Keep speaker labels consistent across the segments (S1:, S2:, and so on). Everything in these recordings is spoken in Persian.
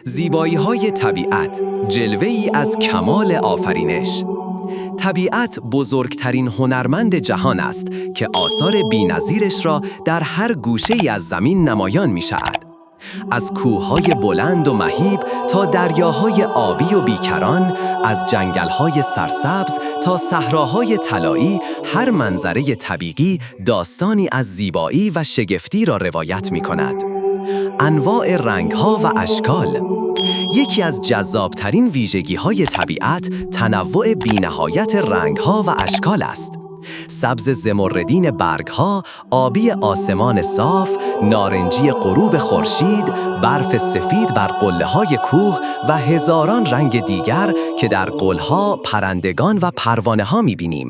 S1: زیبایی‌های طبیعت، جلوه‌ای از کمال آفرینش. طبیعت بزرگترین هنرمند جهان است که آثار بی‌نظیرش را در هر گوشه‌ای از زمین نمایان می‌شود. از کوه‌های بلند و مهیب تا دریاهای آبی و بیکران، از جنگل‌های سرسبز تا صحراهای طلایی، هر منظره طبیعی داستانی از زیبایی و شگفتی را روایت می‌کند. انواع رنگ‌ها و اشکال. یکی از جذابترین ویژگی‌های طبیعت تنوع بی‌نهایت رنگ‌ها و اشکال است. سبز زمردین برگ‌ها، آبی آسمان صاف، نارنجی غروب خورشید، برف سفید بر قله‌های کوه و هزاران رنگ دیگر که در گل‌ها، پرندگان و پروانه‌ها می‌بینیم.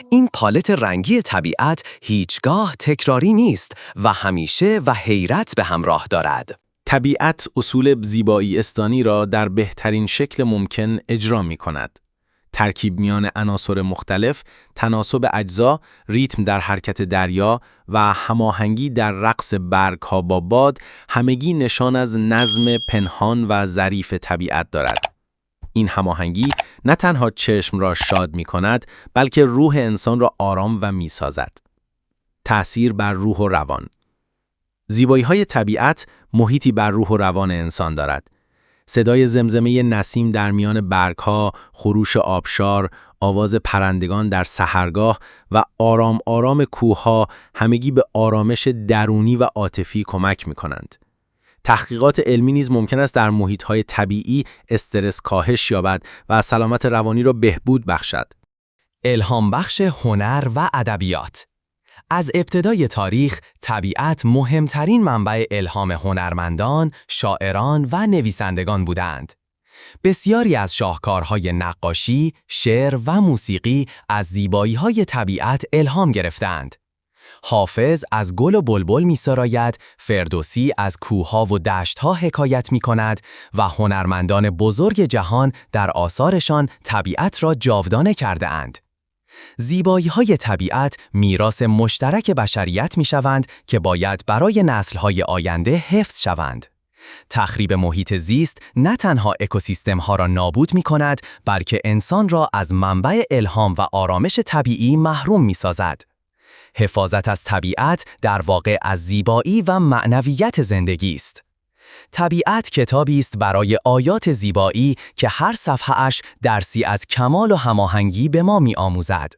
S1: این پالت رنگی طبیعت هیچگاه تکراری نیست و همیشه و حیرت به همراه دارد.
S2: طبیعت اصول زیبایی استانی را در بهترین شکل ممکن اجرا می‌کند. ترکیب میان عناصر مختلف، تناسب اجزا، ریتم در حرکت دریا و هماهنگی در رقص برگ‌ها با باد، همگی نشان از نظم پنهان و ظریف طبیعت دارد. این هماهنگی نه تنها چشم را شاد می‌کند، بلکه روح انسان را آرام و می‌سازد. تأثیر بر روح و روان. زیبایی‌های طبیعت محیطی بر روح و روان انسان دارد. صدای زمزمه نسیم در میان برگ‌ها، خروش آبشار، آواز پرندگان در سحرگاه و آرام آرام کوه‌ها همگی به آرامش درونی و عاطفی کمک می‌کنند. تحقیقات علمی نیز ممکن است در محیط‌های طبیعی استرس کاهش یابد و سلامت روانی را بهبود بخشد.
S1: الهام بخش هنر و ادبیات. از ابتدای تاریخ، طبیعت مهمترین منبع الهام هنرمندان، شاعران و نویسندگان بودند. بسیاری از شاهکارهای نقاشی، شعر و موسیقی از زیبایی‌های طبیعت الهام گرفتند. حافظ از گل و بلبل می‌سراید، فردوسی از کوه‌ها و دشت‌ها حکایت می‌کند و هنرمندان بزرگ جهان در آثارشان طبیعت را جاودانه کرده‌اند. زیبایی‌های طبیعت میراث مشترک بشریت می‌شوند که باید برای نسل‌های آینده حفظ شوند. تخریب محیط زیست نه تنها اکوسیستم‌ها را نابود می‌کند، بلکه انسان را از منبع الهام و آرامش طبیعی محروم می‌سازد. حفاظت از طبیعت در واقع از زیبایی و معنویت زندگی است. طبیعت کتابی است برای آیات زیبایی که هر صفحه‌اش درسی از کمال و هماهنگی به ما می‌آموزد.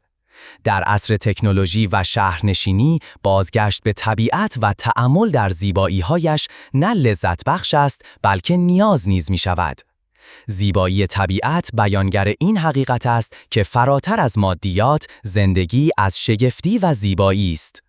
S1: در عصر تکنولوژی و شهرنشینی، بازگشت به طبیعت و تأمل در زیبایی‌هایش نه لذت بخش است، بلکه نیاز نیز می‌شود. زیبایی طبیعت بیانگر این حقیقت است که فراتر از مادیات، زندگی از شگفتی و زیبایی است.